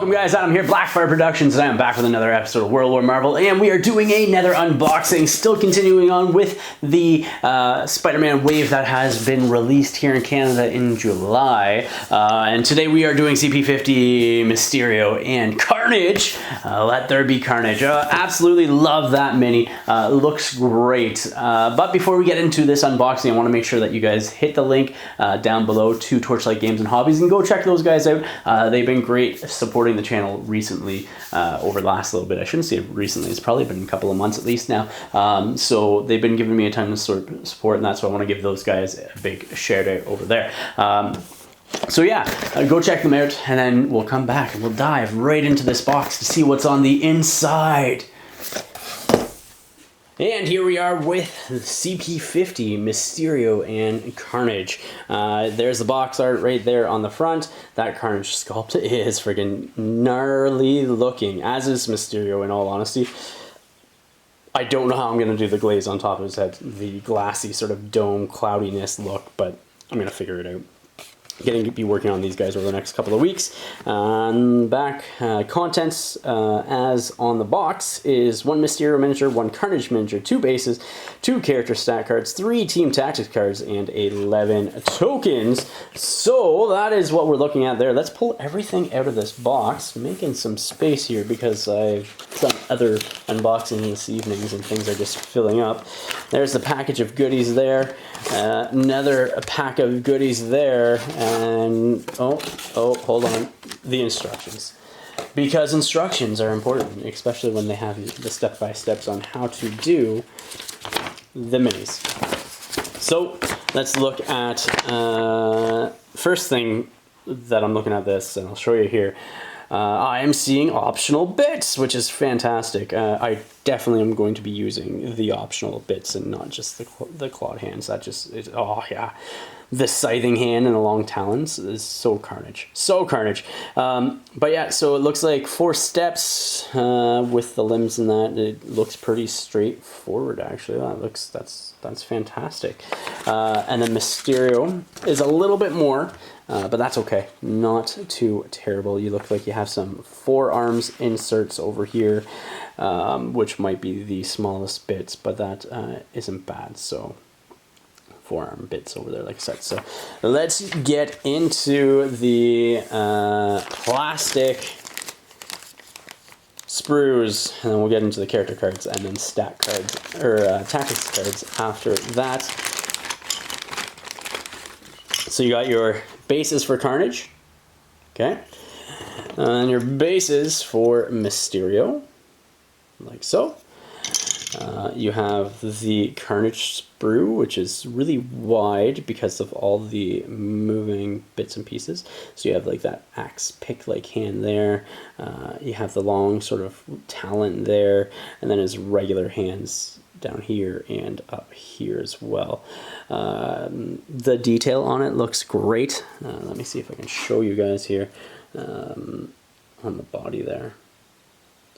Welcome guys, Adam here, Blackfyre Productions, and I am back with another episode of World War Marvel, and we are doing another unboxing, still continuing on with the Spider-Man wave that has been released here in Canada in July, and today we are doing CP50 Mysterio and Carnage. Let there be carnage. Absolutely love that mini, looks great, but before we get into this unboxing, I want to make sure that you guys hit the link down below to Torchlight Games and Hobbies and go check those guys out. They've been great supporting the channel recently, over the last little bit. I shouldn't say recently, it's probably been a couple of months at least now. So they've been giving me a ton of support, and that's why I want to give those guys a big shout out over there. So yeah, go check them out, and then we'll come back and we'll dive right into this box to see what's on the inside. And here we are with the CP50 Mysterio and Carnage. There's the box art right there on the front. That Carnage sculpt is friggin' gnarly looking, as is Mysterio in all honesty. I don't know how I'm going to do the glaze on top of his head, the glassy sort of dome cloudiness look, but I'm going to figure it out. Going to be working on these guys over the next couple of weeks. Back contents, as on the box, is 1 Mysterio miniature, 1 Carnage miniature, 2 bases, 2 character stat cards, 3 team tactics cards, and 11 tokens. So that is what we're looking at there. Let's pull everything out of this box, making some space here because I've done other unboxings this evenings and things are just filling up. There's the package of goodies there. Another pack of goodies there, and oh, hold on, the instructions, because instructions are important, especially when they have the step-by-steps on how to do the minis. So let's look at first thing that I'm looking at this, and I'll show you here. I am seeing optional bits, which is fantastic. I definitely am going to be using the optional bits and not just the clawed hands. That just is, oh yeah. The scything hand and the long talons is so carnage. So carnage. But yeah, so it looks like 4 steps with the limbs and that. It looks pretty straightforward actually. That's fantastic. And then Mysterio is a little bit more. But that's okay, not too terrible. You look like you have some forearms inserts over here, which might be the smallest bits, but that isn't bad. So forearm bits over there, like I said. So let's get into the plastic sprues, and then we'll get into the character cards and then stat cards, or tactics cards after that. So you got your bases for Carnage, okay, and your bases for Mysterio, like so. You have the Carnage sprue, which is really wide because of all the moving bits and pieces. So you have like that axe pick-like hand there. You have the long sort of talon there, and then his regular hands down here and up here as well. The detail on it looks great. Let me see if I can show you guys here on the body there.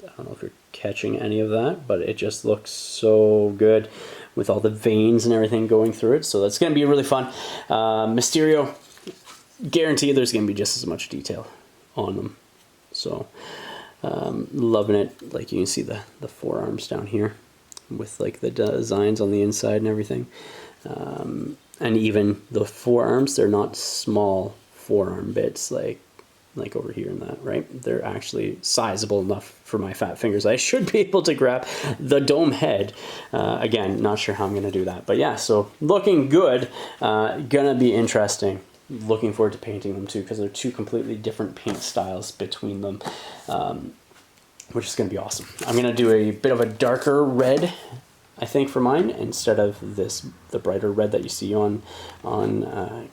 I don't know if you're catching any of that, but it just looks so good with all the veins and everything going through it. So that's going to be really fun. Mysterio, guaranteed there's going to be just as much detail on them. So loving it. Like you can see the forearms down here with like the designs on the inside and everything. And even the forearms, they're not small forearm bits like over here and that, right? They're actually sizable enough for my fat fingers. I should be able to grab the dome head. Again, not sure how I'm going to do that. But yeah, so looking good. Gonna be interesting. Looking forward to painting them too, because they're 2 completely different paint styles between them, which is going to be awesome. I'm going to do a bit of a darker red, I think, for mine, instead of the brighter red that you see on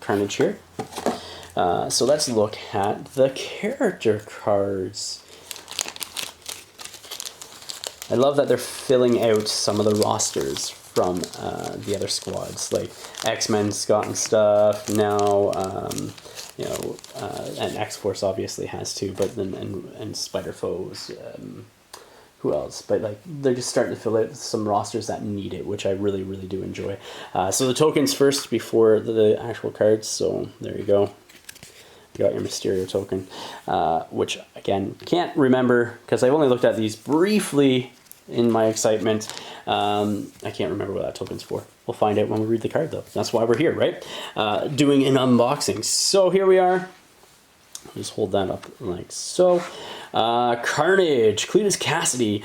Carnage here. So let's look at the character cards. I love that they're filling out some of the rosters from the other squads, like X-Men's gotten stuff now, you know, and X-Force obviously has too, but then and Spider-Foes, who else? But like they're just starting to fill out some rosters that need it, which I really do enjoy. So the tokens first before the actual cards. So there you go. got your Mysterio token, which again, can't remember because I've only looked at these briefly in my excitement. I can't remember what that token's for. We'll find out when we read the card though. That's why we're here, right? Doing an unboxing. So here we are. Just hold that up like so. Carnage, Cletus Cassidy,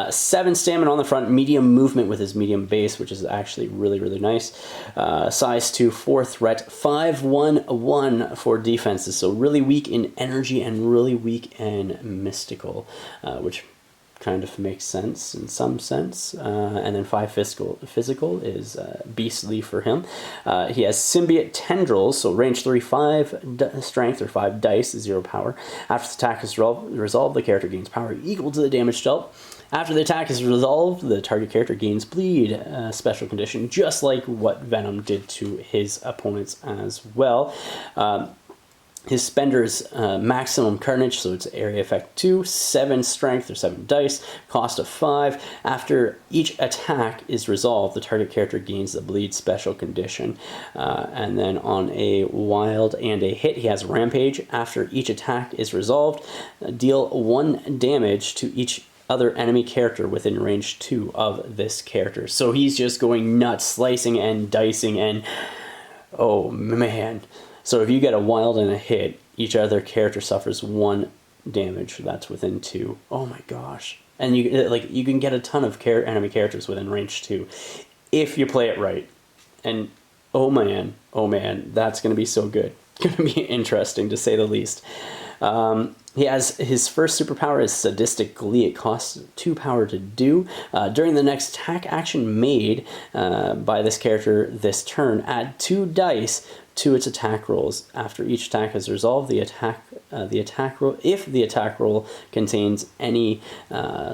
7 stamina on the front, medium movement with his medium base, which is actually really, really nice. Size 2, 4 threat, 5/1/1 for defenses, so really weak in energy and really weak in mystical, which kind of makes sense in some sense. And then 5 physical is beastly for him. He has symbiote tendrils, so range 3, 5 strength or 5 dice, 0 power. After the attack is resolved, the character gains power equal to the damage dealt. After the attack is resolved, the target character gains bleed, special condition, just like what Venom did to his opponents as well. His Spender's maximum carnage, so it's area effect 2, 7 strength or 7 dice, cost of 5. After each attack is resolved, the target character gains the bleed special condition. And then on a wild and a hit, he has Rampage. After each attack is resolved, deal 1 damage to each other enemy character within range 2 of this character. So he's just going nuts, slicing and dicing, and oh man. So if you get a wild and a hit, each other character suffers 1 damage. That's within 2. Oh my gosh! And you can get a ton of enemy characters within range 2, if you play it right. And oh man, that's gonna be so good. Gonna be interesting to say the least. He has his first superpower is Sadistic Glee. It costs 2 power to do. During the next attack action made by this character this turn, add 2 dice to its attack rolls. After each attack is resolved, the attack roll, if the attack roll contains any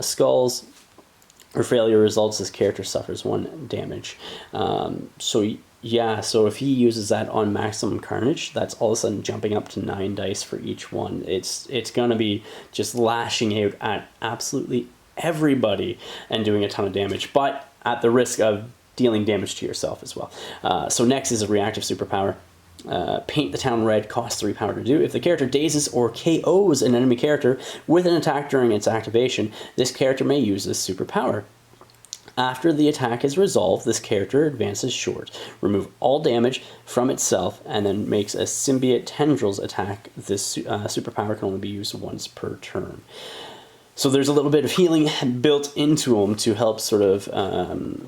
skulls or failure results, this character suffers 1 damage. Yeah, so if he uses that on maximum carnage, that's all of a sudden jumping up to 9 dice for each one. It's gonna be just lashing out at absolutely everybody and doing a ton of damage, but at the risk of dealing damage to yourself as well. So next is a reactive superpower. Paint the town red, costs 3 power to do. If the character dazes or KOs an enemy character with an attack during its activation, this character may use this superpower. After the attack is resolved, this character advances short. Remove all damage from itself and then makes a symbiote tendrils attack. This superpower can only be used once per turn. So there's a little bit of healing built into him to help sort of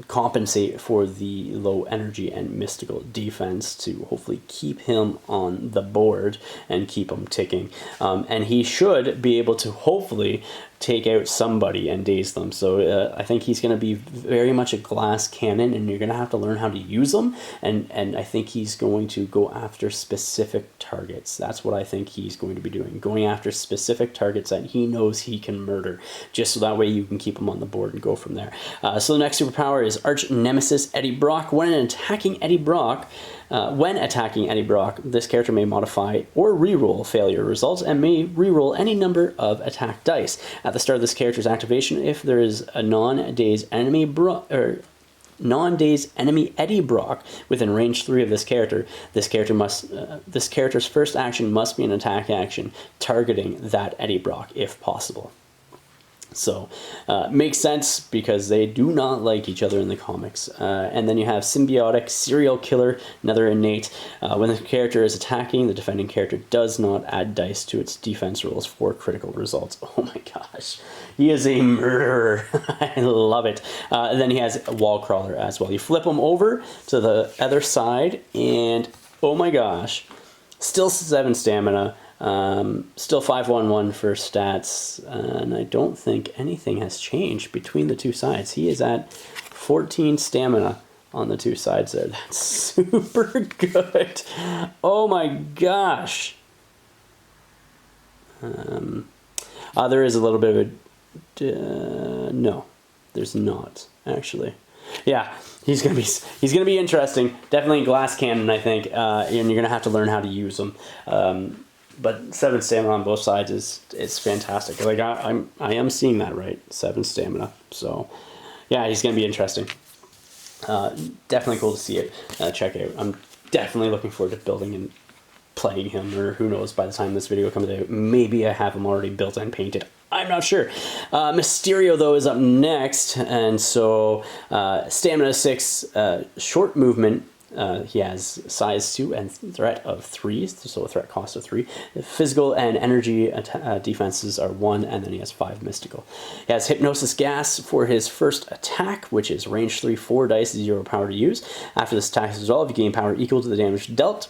compensate for the low energy and mystical defense to hopefully keep him on the board and keep him ticking. And he should be able to hopefully take out somebody and daze them. So I think he's going to be very much a glass cannon, and you're going to have to learn how to use them. And I think he's going to go after specific targets. That's what I think he's going to be doing, going after specific targets that he knows he can murder, just so that way you can keep him on the board and go from there. So the next superpower is Arch Nemesis Eddie Brock. When attacking Eddie Brock, this character may modify or reroll failure results and may reroll any number of attack dice. At the start of this character's activation, if there is a non-dazed enemy Eddie Brock within range 3 of this character, this character's first action must be an attack action targeting that Eddie Brock if possible. So, makes sense because they do not like each other in the comics. And then you have Symbiotic Serial Killer, another innate. When the character is attacking, the defending character does not add dice to its defense rolls for critical results. Oh my gosh, he is a murderer. I love it. And then he has a Wall Crawler as well. You flip him over to the other side, and oh my gosh, still 7 stamina. Still 5/1/1 for stats, and I don't think anything has changed between the two sides. He is at 14 stamina on the two sides there. That's super good. Oh my gosh. There is a little bit of a... no, there's not, actually. Yeah, he's gonna be interesting. Definitely a glass cannon, I think, and you're gonna have to learn how to use them. But 7 stamina on both sides is fantastic. Like I am seeing that right, 7 stamina. So yeah, he's gonna be interesting. Definitely cool to see it. Check out. I'm definitely looking forward to building playing him, or who knows, by the time this video comes out, maybe I have him already built and painted. I'm not sure. Mysterio, though, is up next, and so stamina 6, short movement. He has size 2 and threat of 3, so a threat cost of 3. Physical and energy defenses are 1, and then he has 5 mystical. He has Hypnosis Gas for his first attack, which is range 3, 4 dice, 0 power to use. After this attack is resolved, you gain power equal to the damage dealt.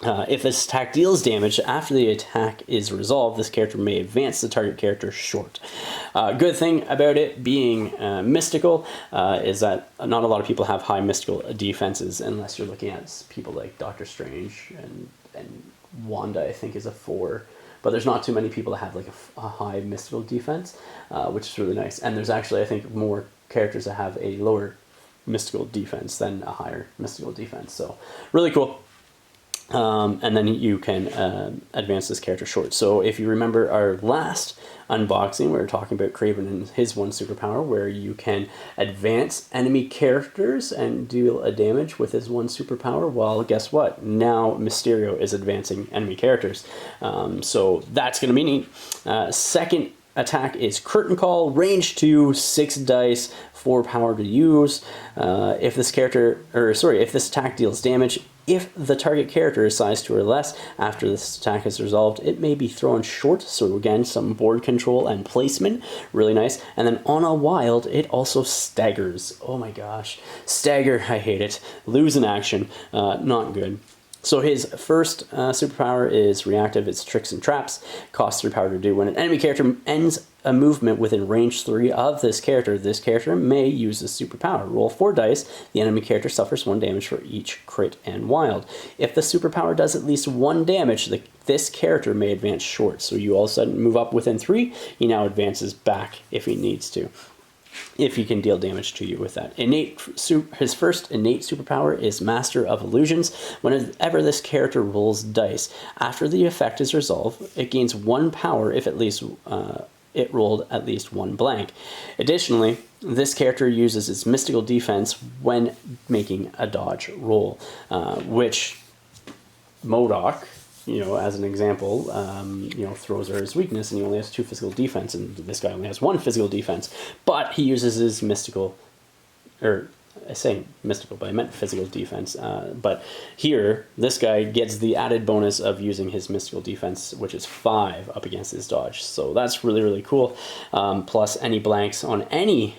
If this attack deals damage after the attack is resolved, this character may advance the target character short. Good thing about it being mystical is that not a lot of people have high mystical defenses, unless you're looking at people like Doctor Strange and Wanda, I think, is a 4. But there's not too many people that have like a high mystical defense, which is really nice. And there's actually, I think, more characters that have a lower mystical defense than a higher mystical defense. So really cool. And then you can advance this character short. So if you remember our last unboxing, we were talking about Kraven and his 1 superpower, where you can advance enemy characters and deal a damage with his 1 superpower. Well, guess what? Now Mysterio is advancing enemy characters. So that's going to be neat. Second attack is Curtain Call, range 2, 6 dice, 4 power to use. If this attack deals damage, if the target character is size 2 or less after this attack is resolved, it may be thrown short. So again, some board control and placement, really nice. And then on a wild, it also staggers. Oh my gosh, stagger, I hate it. Lose an action, not good. So his first superpower is reactive. It's Tricks and Traps. Costs 3 power to do. When an enemy character ends a movement within range 3 of this character may use this superpower. Roll 4 dice. The enemy character suffers 1 damage for each crit and wild. If the superpower does at least 1 damage, this character may advance short. So you all of a sudden move up within 3. He now advances back if he needs to, if he can deal damage to you with that. His first innate superpower is Master of Illusions. Whenever this character rolls dice, after the effect is resolved, it gains 1 power if it rolled at least 1 blank. Additionally, this character uses its mystical defense when making a dodge roll, which MODOK, as an example, throws are his weakness, and he only has 2 physical defense, and this guy only has 1 physical defense, but he uses his mystical, I say mystical, but I meant physical defense, but here, this guy gets the added bonus of using his mystical defense, which is 5 up against his dodge, so that's really, really cool. Plus, any blanks on any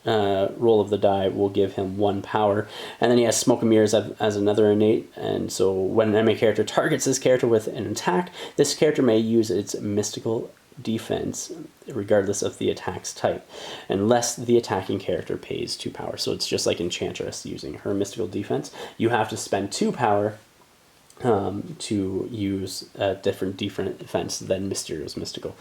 roll of the die will give him 1 power. And then he has Smoke and Mirrors as another innate, and so when an enemy character targets this character with an attack, this character may use its mystical defense regardless of the attack's type, unless the attacking character pays 2 power. So it's just like Enchantress using her mystical defense. You have to spend 2 power to use a different defense than Mysterio's mystical,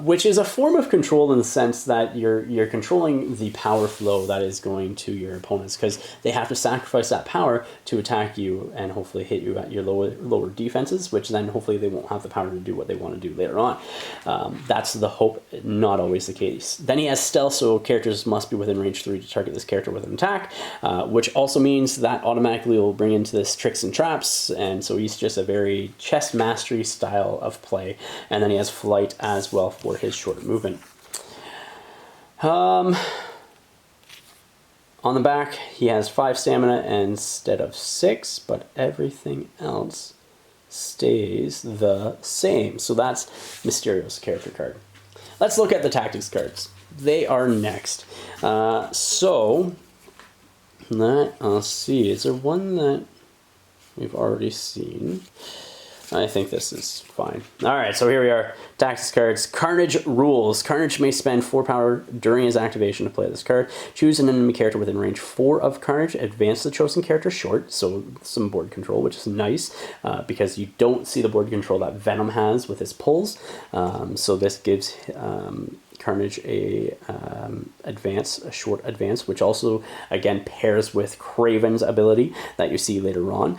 which is a form of control in the sense that you're controlling the power flow that is going to your opponents, because they have to sacrifice that power to attack you and hopefully hit you at your lower defenses, which then hopefully they won't have the power to do what they want to do later on. That's the hope, not always the case. Then he has Stealth, so characters must be within range 3 to target this character with an attack, which also means that automatically will bring into this Tricks and Traps, and so he's just a very chess mastery style of play. And then he has Flight as well for his short movement. On the back, he has 5 stamina instead of 6, but everything else stays the same. So that's Mysterio's character card. Let's look at the tactics cards. They are next. So let's see. Is there one that we've already seen? I think this is fine. All right, so here we are. Tactics cards. Carnage rules. Carnage may spend 4 power during his activation to play this card. Choose an enemy character within range 4 of Carnage. Advance the chosen character short, so some board control, which is nice because you don't see the board control that Venom has with his pulls. So this gives Carnage a short advance, which also again pairs with Kraven's ability that you see later on.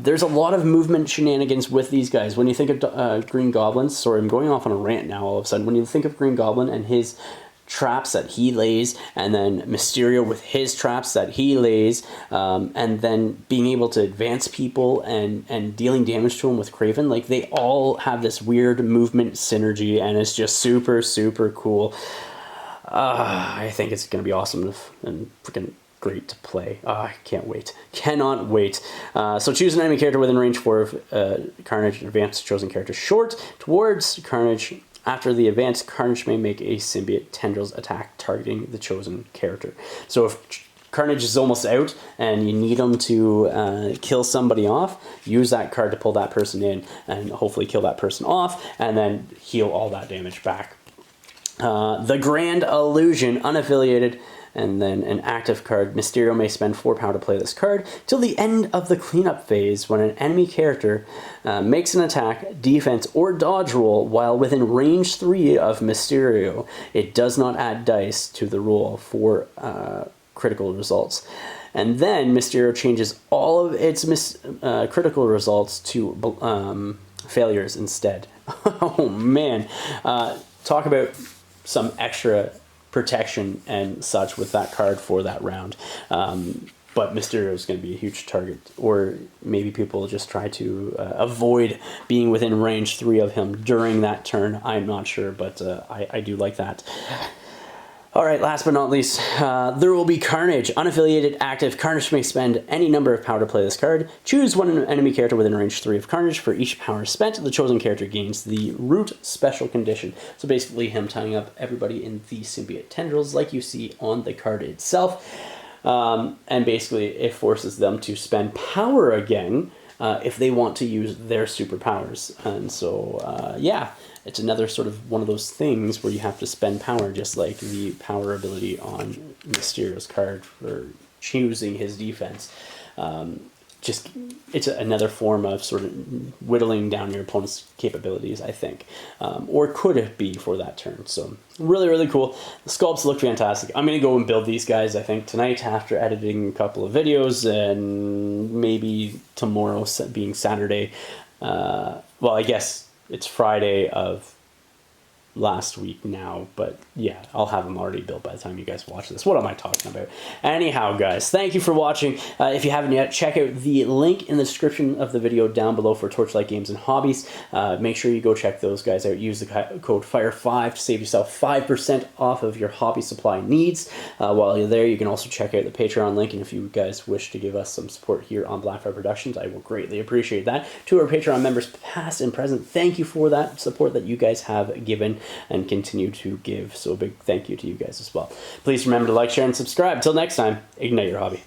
There's a lot of movement shenanigans with these guys. When you think of Green Goblin, sorry, I'm going off on a rant now all of a sudden. When you think of Green Goblin and his traps that he lays, and then Mysterio with his traps that he lays, and then being able to advance people and dealing damage to them with Kraven. Like, they all have this weird movement synergy, and it's just super, super cool. I think it's going to be awesome and freaking great to play. I can't wait. Cannot wait. So choose an enemy character within range 4 of Carnage and advance chosen character short towards Carnage. After the advance, Carnage may make a symbiote tendrils attack targeting the chosen character. So if Carnage is almost out and you need him to kill somebody off, use that card to pull that person in and hopefully kill that person off, and then heal all that damage back. The Grand Illusion, unaffiliated, and then an active card. Mysterio may spend 4 power to play this card till the end of the cleanup phase when an enemy character makes an attack, defense, or dodge roll while within range 3 of Mysterio. It does not add dice to the roll for critical results. And then Mysterio changes all of its critical results to failures instead. Oh man. Talk about some extra protection and such with that card for that round. But Mysterio is going to be a huge target, or maybe people just try to avoid being within range 3 of him during that turn. I'm not sure, but I do like that. All right, last but not least, there will be Carnage. Unaffiliated, active. Carnage may spend any number of power to play this card. Choose one enemy character within range 3 of Carnage. For each power spent, the chosen character gains the root special condition. So basically him tying up everybody in the symbiote tendrils like you see on the card itself. And basically it forces them to spend power again if they want to use their superpowers. And so, yeah. It's another sort of one of those things where you have to spend power, just like the power ability on Mysterio's card for choosing his defense. It's another form of sort of whittling down your opponent's capabilities, I think. Or could it be for that turn. So really, really cool. The sculpts look fantastic. I'm going to go and build these guys, I think, tonight after editing a couple of videos, and maybe tomorrow being Saturday. Well, I guess it's Friday of last week now, but yeah, I'll have them already built by the time you guys watch this. What am I talking about? Anyhow, guys, thank you for watching. If you haven't yet, check out the link in the description of the video down below for Torchlight Games and Hobbies. Make sure you go check those guys out. Use the code FIRE5 to save yourself 5% off of your hobby supply needs. While you're there, you can also check out the Patreon link, and if you guys wish to give us some support here on Blackfyre Productions, I will greatly appreciate that. To our Patreon members, past and present, thank you for that support that you guys have given and continue to give. So a big thank you to you guys as well. Please remember to like, share, and subscribe. Till next time, ignite your hobby.